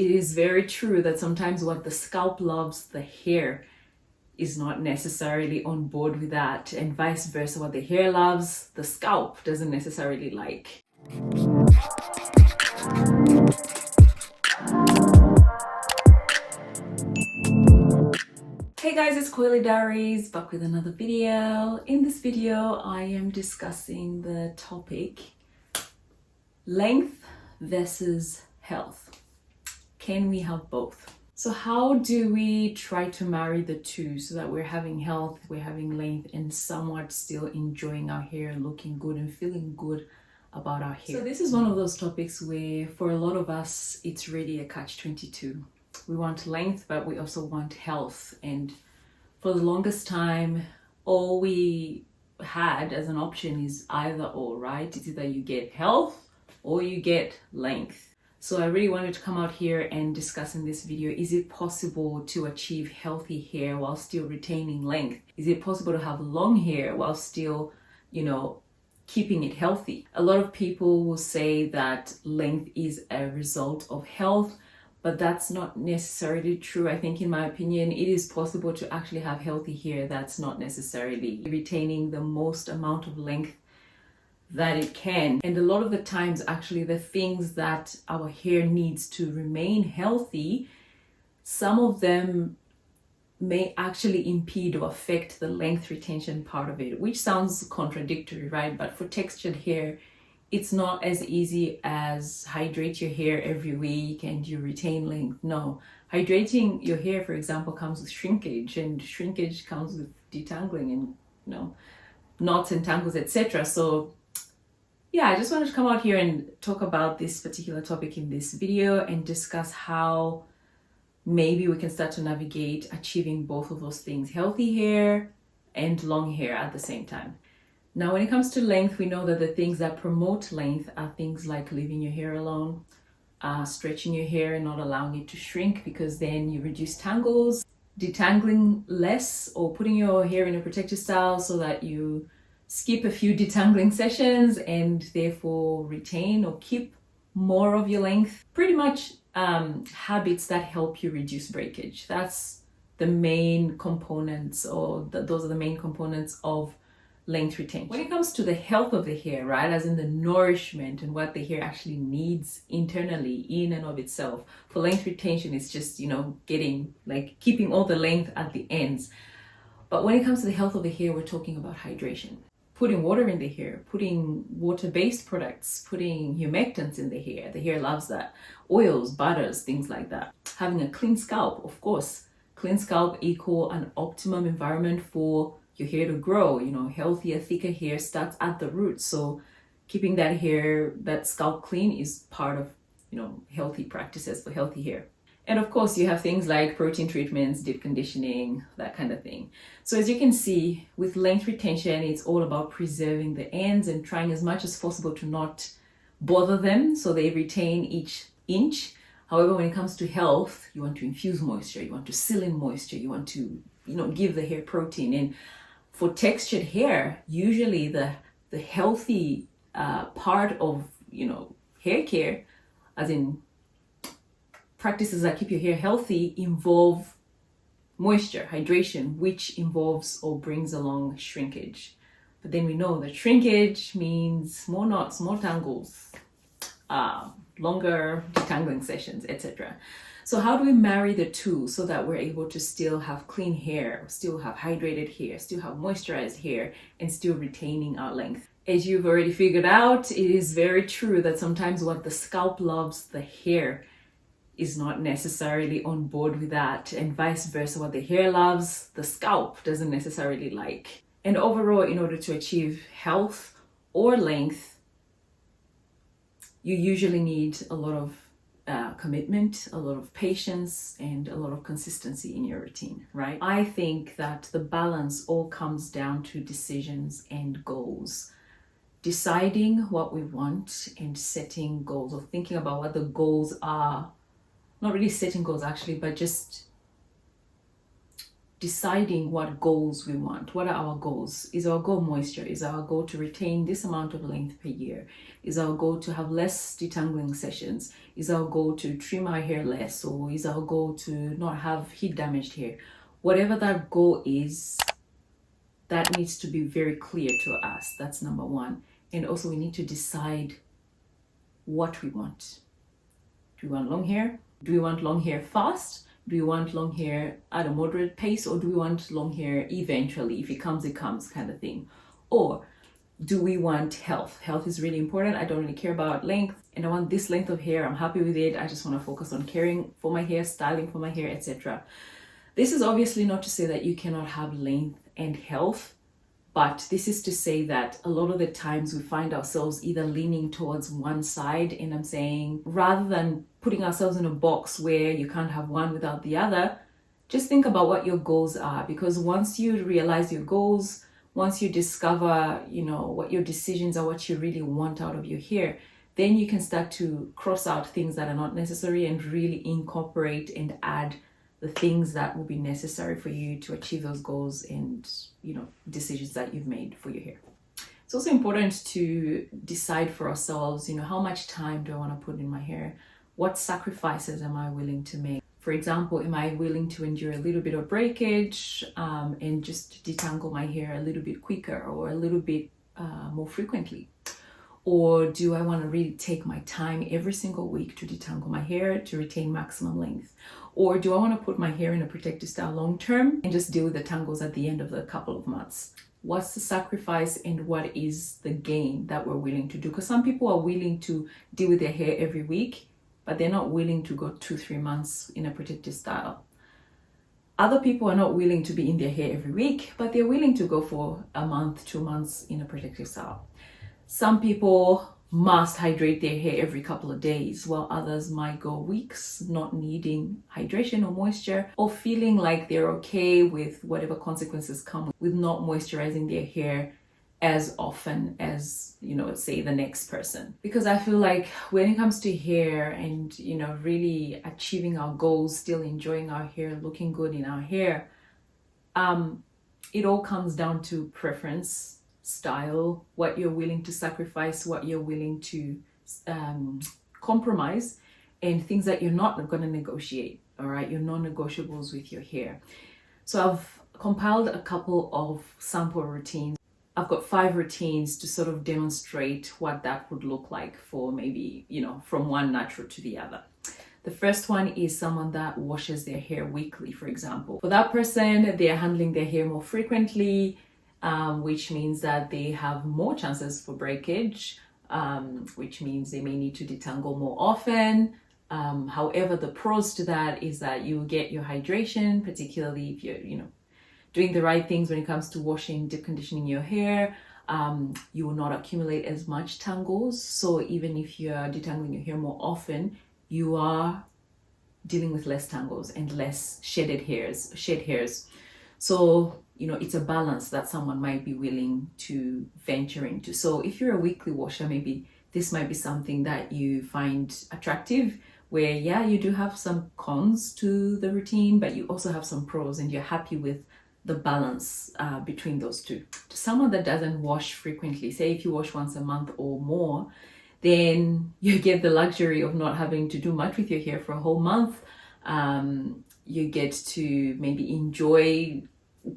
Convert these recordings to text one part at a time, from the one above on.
It is very true that sometimes what the scalp loves, the hair is not necessarily on board with that, and vice versa. What the hair loves, the scalp doesn't necessarily like. Hey guys, it's Coily Diaries back with another video. In this video, I am discussing the topic length versus health. Can we have both? So how do we try to marry the two so that we're having health, we're having length, and somewhat still enjoying our hair, looking good and feeling good about our hair? So this is one of those topics where for a lot of us, it's really a catch-22. We want length, but we also want health. And for the longest time, all we had as an option is either or, right? It's either you get health or you get length. So I really wanted to come out here and discuss in this video, is it possible to achieve healthy hair while still retaining length? Is it possible to have long hair while still, keeping it healthy? A lot of people will say that length is a result of health, but that's not necessarily true. I think, in my opinion, it is possible to actually have healthy hair that's not necessarily retaining the most amount of length that it can. And a lot of the times, actually, the things that our hair needs to remain healthy, some of them may actually impede or affect the length retention part of it, which sounds contradictory, right? But for textured hair, it's not as easy as hydrate your hair every week and you retain length. No, hydrating your hair, for example, comes with shrinkage, and shrinkage comes with detangling and knots and tangles, etc. So yeah, I just wanted to come out here and talk about this particular topic in this video and discuss how maybe we can start to navigate achieving both of those things, healthy hair and long hair at the same time. Now, when it comes to length, we know that the things that promote length are things like leaving your hair alone, stretching your hair and not allowing it to shrink, because then you reduce tangles, detangling less, or putting your hair in a protective style so that you skip a few detangling sessions and therefore retain or keep more of your length. Pretty much habits that help you reduce breakage. That's the main components, or those are the main components of length retention. When it comes to the health of the hair, right, as in the nourishment and what the hair actually needs internally in and of itself, for length retention, it's just, keeping all the length at the ends. But when it comes to the health of the hair, we're talking about hydration. Putting water in the hair, putting water-based products, putting humectants in the hair. The hair loves that. Oils, butters, things like that. Having a clean scalp, of course. Clean scalp equal an optimum environment for your hair to grow. Healthier, thicker hair starts at the roots. So keeping that scalp clean is part of, healthy practices for healthy hair. And of course, you have things like protein treatments, deep conditioning, that kind of thing. So as you can see, with length retention, it's all about preserving the ends and trying as much as possible to not bother them so they retain each inch. However, when it comes to health, you want to infuse moisture, you want to seal in moisture, you want to, give the hair protein. And for textured hair, usually the healthy part of, hair care, as in practices that keep your hair healthy, involve moisture, hydration, which involves or brings along shrinkage. But then we know that shrinkage means more knots, more tangles, longer detangling sessions, etc. So how do we marry the two so that we're able to still have clean hair, still have hydrated hair, still have moisturized hair, and still retaining our length? As you've already figured out, it is very true that sometimes what the scalp loves, the hair is not necessarily on board with that, and vice versa. What the hair loves, the scalp doesn't necessarily like. And overall, in order to achieve health or length, you usually need a lot of commitment, a lot of patience, and a lot of consistency in your routine, right? I think that the balance all comes down to decisions and goals. Deciding what we want and setting goals, or thinking about what the goals are. Not really setting goals actually, but just deciding what goals we want. What are our goals? Is our goal moisture? Is our goal to retain this amount of length per year? Is our goal to have less detangling sessions? Is our goal to trim our hair less? Or is our goal to not have heat damaged hair? Whatever that goal is, that needs to be very clear to us. That's number one. And also we need to decide what we want. Do we want long hair? Do we want long hair fast? Do we want long hair at a moderate pace, or do we want long hair eventually? If it comes kind of thing. Or do we want health? Health is really important. I don't really care about length, and I want this length of hair. I'm happy with it. I just want to focus on caring for my hair, styling for my hair, etc. This is obviously not to say that you cannot have length and health, but this is to say that a lot of the times we find ourselves either leaning towards one side, and I'm saying rather than putting ourselves in a box where you can't have one without the other, just think about what your goals are. Because once you realize your goals, once you discover, what your decisions are, what you really want out of your hair, then you can start to cross out things that are not necessary and really incorporate and add the things that will be necessary for you to achieve those goals and, decisions that you've made for your hair. It's also important to decide for ourselves, how much time do I want to put in my hair? What sacrifices am I willing to make? For example, am I willing to endure a little bit of breakage and just detangle my hair a little bit quicker or a little bit more frequently? Or do I want to really take my time every single week to detangle my hair to retain maximum length? Or do I want to put my hair in a protective style long term and just deal with the tangles at the end of the couple of months? What's the sacrifice and what is the gain that we're willing to do? Because some people are willing to deal with their hair every week, but they're not willing to go 2-3 months in a protective style. Other people are not willing to be in their hair every week, but they're willing to go for a month, 2 months in a protective style. Some people must hydrate their hair every couple of days, while others might go weeks not needing hydration or moisture, or feeling like they're okay with whatever consequences come with not moisturizing their hair as often as, say the next person. Because I feel like when it comes to hair and, really achieving our goals, still enjoying our hair, looking good in our hair, it all comes down to preference, style, what you're willing to sacrifice, what you're willing to compromise, and things that you're not going to negotiate. All right, your non-negotiables with your hair. So I've compiled a couple of sample routines. I've got 5 routines to sort of demonstrate what that would look like for maybe, from one natural to the other. The first one is someone that washes their hair weekly, for example. For that person, they are handling their hair more frequently, which means that they have more chances for breakage, which means they may need to detangle more often. However, the pros to that is that you get your hydration, particularly if you're, doing the right things when it comes to washing, deep conditioning your hair. You will not accumulate as much tangles. So even if you're detangling your hair more often, you are dealing with less tangles and less shed hairs. So, it's a balance that someone might be willing to venture into. So if you're a weekly washer, maybe this might be something that you find attractive, where, you do have some cons to the routine, but you also have some pros and you're happy with the balance between those two. To someone that doesn't wash frequently, say if you wash once a month or more, then you get the luxury of not having to do much with your hair for a whole month. You get to maybe enjoy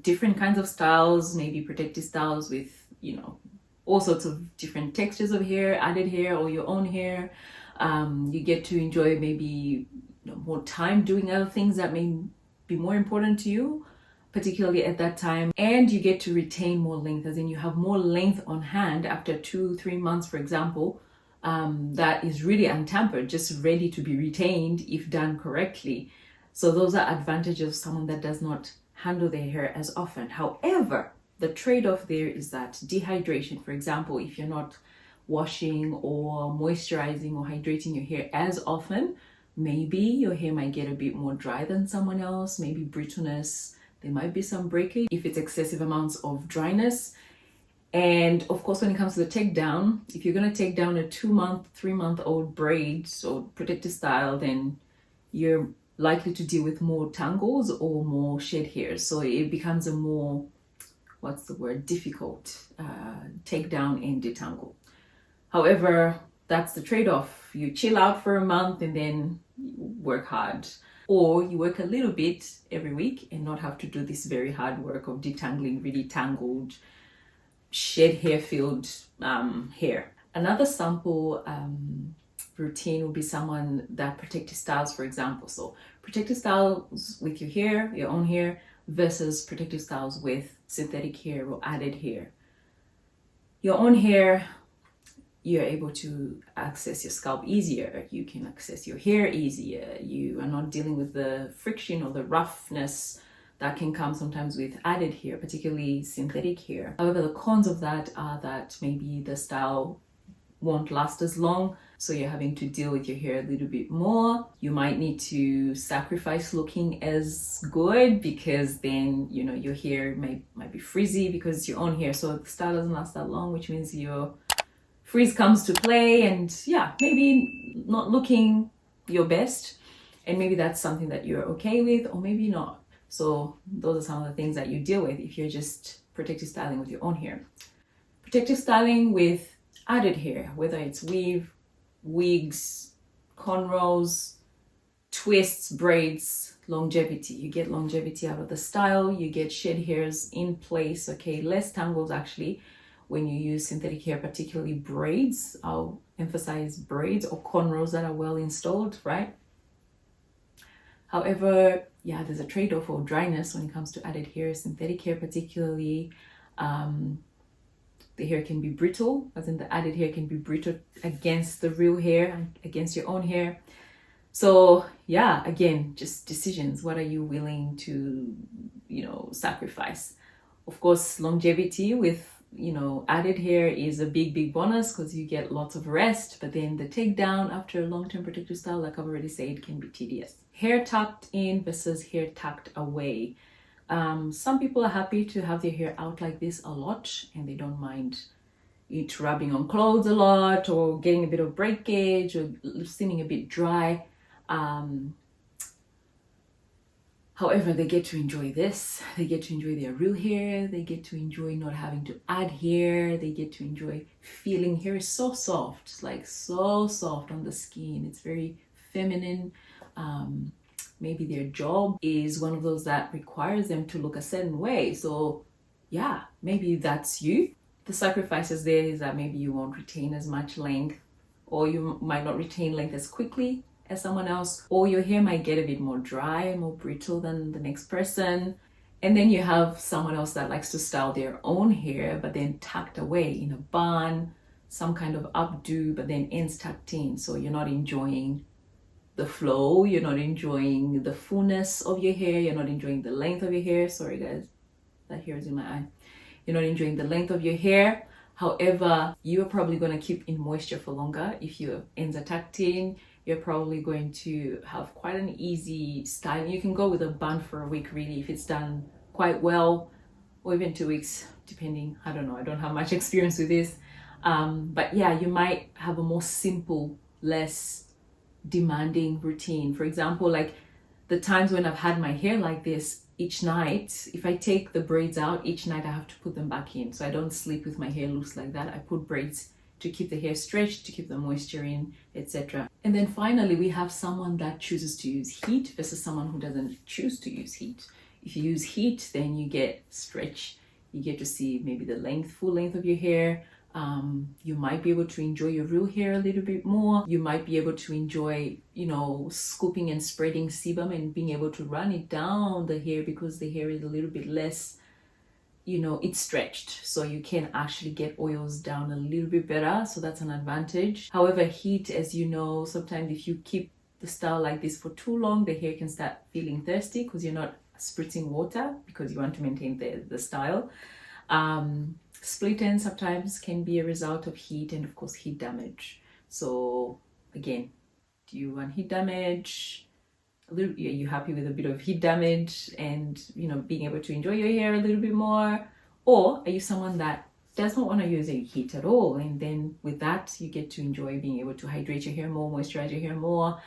different kinds of styles, maybe protective styles with, all sorts of different textures of hair, added hair or your own hair. You get to enjoy maybe more time doing other things that may be more important to you, particularly at that time. And you get to retain more length, as in you have more length on hand after 2-3 months, for example, that is really untampered, just ready to be retained if done correctly. So those are advantages of someone that does not handle their hair as often. However, the trade-off there is that dehydration, for example, if you're not washing or moisturizing or hydrating your hair as often, maybe your hair might get a bit more dry than someone else, maybe brittleness, there might be some breakage if it's excessive amounts of dryness. And of course, when it comes to the takedown, if you're going to take down a 2-month, 3-month-old braid, so protective style, then you're likely to deal with more tangles or more shed hairs. So it becomes a more, what's the word, difficult take down and detangle. However, that's the trade-off. You chill out for a month and then you work hard. Or you work a little bit every week and not have to do this very hard work of detangling really tangled, shed hair filled hair. Another sample routine would be someone that protective styles, for example. So protective styles with your hair, your own hair, versus protective styles with synthetic hair or added hair. Your own hair, you're able to access your scalp easier. You can access your hair easier. You are not dealing with the friction or the roughness that can come sometimes with added hair, particularly synthetic hair. However, the cons of that are that maybe the style won't last as long, so you're having to deal with your hair a little bit more. You might need to sacrifice looking as good because then, you know, your hair might be frizzy because it's your own hair, so the style doesn't last that long, which means your frizz comes to play, and yeah, maybe not looking your best, and maybe that's something that you're okay with, or maybe not. So those are some of the things that you deal with if you're just protective styling with your own hair. Protective styling with added hair, whether it's weave, wigs, cornrows, twists, braids, longevity. You get longevity out of the style, you get shed hairs in place, okay, less tangles actually when you use synthetic hair, particularly braids. I'll emphasize braids or cornrows that are well installed, right? However, yeah, there's a trade-off for dryness when it comes to added hair. Synthetic hair particularly, the hair can be brittle, as in the added hair can be brittle against the real hair, against your own hair. So yeah, again, just decisions. What are you willing to, you know, sacrifice? Of course, longevity with, you know, added hair is a big bonus because you get lots of rest, but then the takedown after a long-term protective style, like I've already said, can be tedious. Hair tucked in versus hair tucked away. Some people are happy to have their hair out like this a lot and they don't mind it rubbing on clothes a lot or getting a bit of breakage or seeming a bit dry. However, they get to enjoy this. They get to enjoy their real hair. They get to enjoy not having to add hair. They get to enjoy feeling hair is so soft, like so soft on the skin. It's very feminine. Maybe their job is one of those that requires them to look a certain way. So yeah, maybe that's you. The sacrifices there is that maybe you won't retain as much length, or you might not retain length as quickly as someone else, or your hair might get a bit more dry, more brittle than the next person. And then you have someone else that likes to style their own hair, but then tucked away in a bun, some kind of updo, but then ends tucked in. So you're not enjoying the flow, you're not enjoying the fullness of your hair, you're not enjoying the length of your hair. Sorry guys, that hair is in my eye. You're not enjoying the length of your hair. However, you're probably going to keep in moisture for longer. If your ends are tucked in, you're probably going to have quite an easy style. You can go with a bun for a week really if it's done quite well, or even 2 weeks depending. I don't know, I don't have much experience with this, but yeah, you might have a more simple, less demanding routine. For example, like the times when I've had my hair like this, each night, if I take the braids out, each night I have to put them back in. So I don't sleep with my hair loose like that. I put braids to keep the hair stretched, to keep the moisture in, etc. And then finally, we have someone that chooses to use heat versus someone who doesn't choose to use heat. If you use heat, then you get stretch. You get to see maybe the length, full length of your hair. You might be able to enjoy your real hair a little bit more. You might be able to enjoy, you know, scooping and spreading sebum and being able to run it down the hair because the hair is a little bit less, you know, it's stretched. So you can actually get oils down a little bit better. So that's an advantage. However, heat, as you know, sometimes if you keep the style like this for too long, the hair can start feeling thirsty because you're not spritzing water because you want to maintain the style. Split ends sometimes can be a result of heat and of course heat damage. So again, do you want heat damage? Are you happy with a bit of heat damage and, you know, being able to enjoy your hair a little bit more? Or are you someone that does not want to use any heat at all. And then with that, you get to enjoy being able to hydrate your hair more, moisturize your hair more.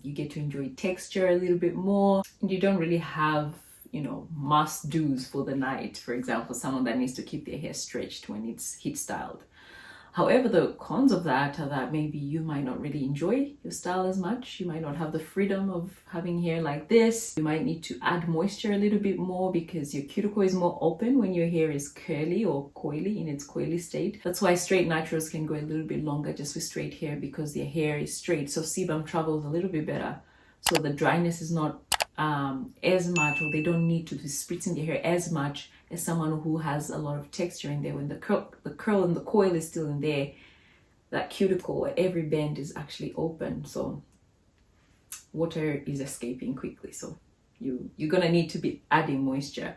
You get to enjoy texture a little bit more. And you don't really have, you know, must do's for the night. For example, someone that needs to keep their hair stretched when it's heat styled. However, the cons of that are that maybe you might not really enjoy your style as much. You might not have the freedom of having hair like this. You might need to add moisture a little bit more because your cuticle is more open when your hair is curly or coily, in its coily state. That's why straight naturals can go a little bit longer just with straight hair, because their hair is straight. So sebum travels a little bit better. So the dryness is not as much, or they don't need to be spritzing their hair as much as someone who has a lot of texture in there. When the curl and the coil is still in there, that cuticle at every bend is actually open, so water is escaping quickly. So you're gonna need to be adding moisture.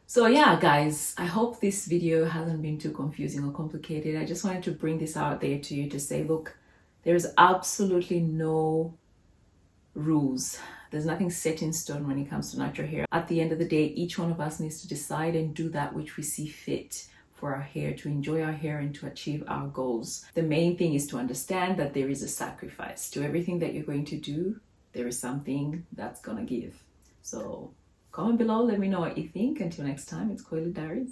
So yeah, guys, I hope this video hasn't been too confusing or complicated. I just wanted to bring this out there to you to say, look, there's absolutely no rules. There's nothing set in stone when it comes to natural hair. At the end of the day, each one of us needs to decide and do that which we see fit for our hair, to enjoy our hair and to achieve our goals. The main thing is to understand that there is a sacrifice to everything that you're going to do. There is something that's gonna give. So comment below, let me know what you think. Until next time, it's Coily Diaries.